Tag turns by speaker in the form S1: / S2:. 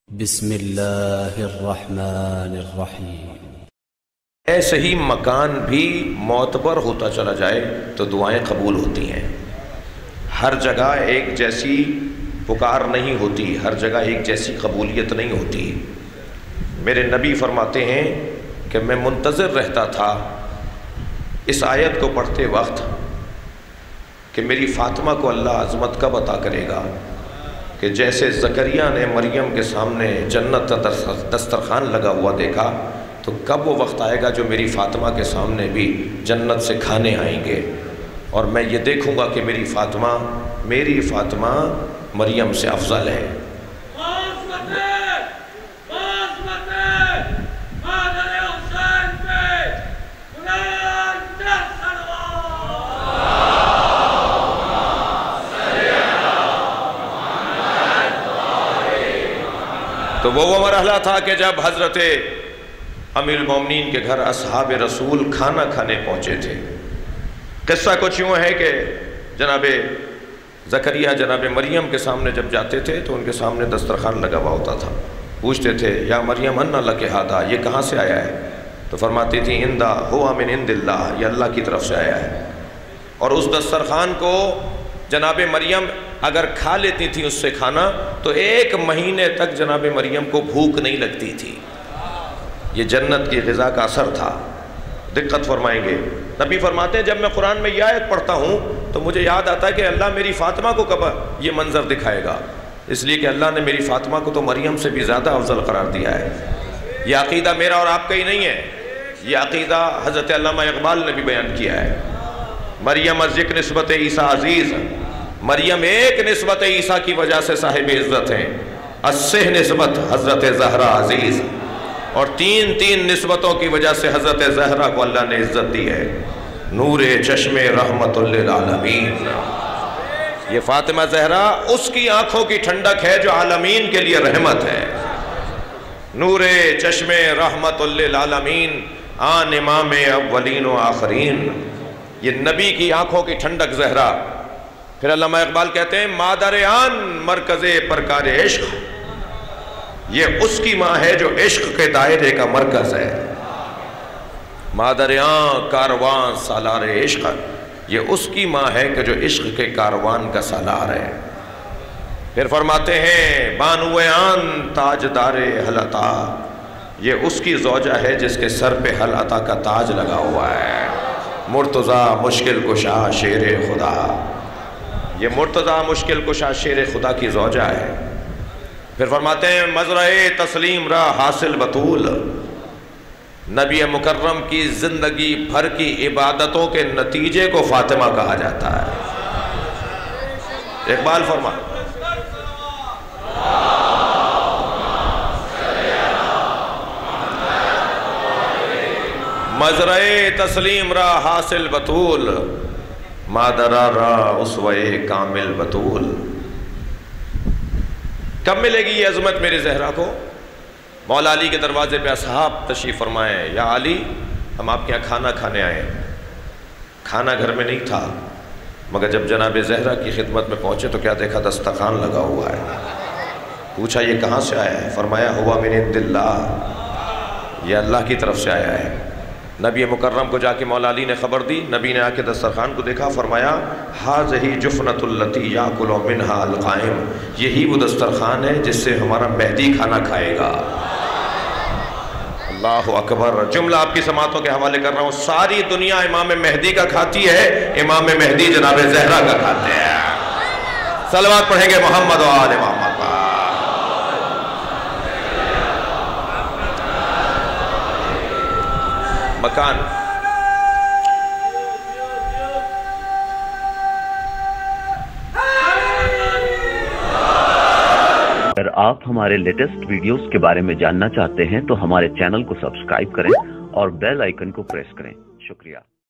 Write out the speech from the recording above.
S1: بسم اللہ الرحمن الرحیم۔
S2: ایسے ہی مکان بھی معتبر ہوتا چلا جائے تو دعائیں قبول ہوتی ہیں۔ ہر جگہ ایک جیسی پکار نہیں ہوتی، ہر جگہ ایک جیسی قبولیت نہیں ہوتی۔ میرے نبی فرماتے ہیں کہ میں منتظر رہتا تھا اس آیت کو پڑھتے وقت کہ میری فاطمہ کو اللہ عظمت کب عطا کرے گا، کہ جیسے زکریا نے مریم کے سامنے جنت کا دسترخوان لگا ہوا دیکھا، تو کب وہ وقت آئے گا جو میری فاطمہ کے سامنے بھی جنت سے کھانے آئیں گے، اور میں یہ دیکھوں گا کہ میری فاطمہ مریم سے افضل ہے۔ تو وہ مرحلہ تھا کہ جب حضرت امیر المومنین کے گھر اصحاب رسول کھانا کھانے پہنچے تھے۔ قصہ کچھ یوں ہے کہ جناب زکریا جناب مریم کے سامنے جب جاتے تھے تو ان کے سامنے دسترخوان لگا ہوا ہوتا تھا۔ پوچھتے تھے یا مریم انا لک ھذا، یہ کہاں سے آیا ہے؟ تو فرماتی تھی اندہ ہوا من عند اللہ، یہ اللہ کی طرف سے آیا ہے۔ اور اس دسترخوان کو جناب مریم اگر کھا لیتی تھی اس سے کھانا تو 1 مہینے تک جناب مریم کو بھوک نہیں لگتی تھی۔ یہ جنت کی غذا کا اثر تھا۔ دقت فرمائیں گے، نبی فرماتے ہیں جب میں قرآن میں یہ آیت پڑھتا ہوں تو مجھے یاد آتا ہے کہ اللہ میری فاطمہ کو کب یہ منظر دکھائے گا، اس لیے کہ اللہ نے میری فاطمہ کو تو مریم سے بھی زیادہ افضل قرار دیا ہے۔ یہ عقیدہ میرا اور آپ کا ہی نہیں ہے، یہ عقیدہ حضرت علامہ اقبال نے بھی بیان کیا ہے۔ مریم از یک نسبت عیسیٰ عزیز، مریم ایک نسبت عیسیٰ کی وجہ سے صاحب عزت ہیں، اسہ نسبت حضرت زہرا عزیز، اور 3 نسبتوں کی وجہ سے حضرت زہرا کو اللہ نے عزت دی ہے۔ نور چشم رحمت للعالمین، یہ فاطمہ زہرا اس کی آنکھوں کی ٹھنڈک ہے جو عالمین کے لیے رحمت ہے۔ نور چشم رحمت للعالمین، آن امام اولین و آخرین، یہ نبی کی آنکھوں کی ٹھنڈک زہرا۔ پھر علامہ اقبال کہتے ہیں مادر آن مرکز پرکار عشق، یہ اس کی ماں ہے جو عشق کے دائرے کا مرکز ہے۔ مادر آن کاروان سالار عشق، یہ اس کی ماں ہے کہ جو عشق کے کاروان کا سالار ہے۔ پھر فرماتے ہیں بانو آن تاجدار حل عطا، یہ اس کی زوجہ ہے جس کے سر پہ حل عطا کا تاج لگا ہوا ہے۔ مرتضیٰ مشکل کشا شیر خدا، یہ مرتضیٰ مشکل کشا شیر خدا کی زوجہ ہے۔ پھر فرماتے ہیں مزرعِ تسلیم را حاصل بطول، نبی مکرم کی زندگی بھر کی عبادتوں کے نتیجے کو فاطمہ کہا جاتا ہے۔ اقبال فرما مزرعِ تسلیم را حاصل بطول، مادرہ را اسوے کامل بطول۔ کب ملے گی یہ عظمت میرے زہرا کو؟ مولا علی کے دروازے پہ اصحاب تشریف فرمائے، یا علی ہم آپ کے یہاں کھانا کھانے آئے۔ کھانا گھر میں نہیں تھا، مگر جب جناب زہرا کی خدمت میں پہنچے تو کیا دیکھا؟ دسترخوان لگا ہوا ہے۔ پوچھا یہ کہاں سے آیا ہے؟ فرمایا ہوا من عند اللہ، یہ اللہ کی طرف سے آیا ہے۔ نبی مکرم کو جا کے مولا علی نے خبر دی، نبی نے آ کے دسترخوان کو دیکھا، فرمایا ھذہ جفنۃ التی یاکل منھا القائم، یہی وہ دسترخوان ہے جس سے ہمارا مہدی کھانا کھائے گا۔ اللہ اکبر۔ جملہ آپ کی سماعتوں کے حوالے کر رہا ہوں، ساری دنیا امام مہدی کا کھاتی ہے، امام مہدی جناب زہرا کا کھاتے ہیں۔ صلوات پڑھیں گے محمد و آل محمد۔ مکان
S3: اگر آپ ہمارے لیٹسٹ ویڈیوز کے بارے میں جاننا چاہتے ہیں تو ہمارے چینل کو سبسکرائب کریں اور بیل آئیکن کو پریس کریں۔ شکریہ۔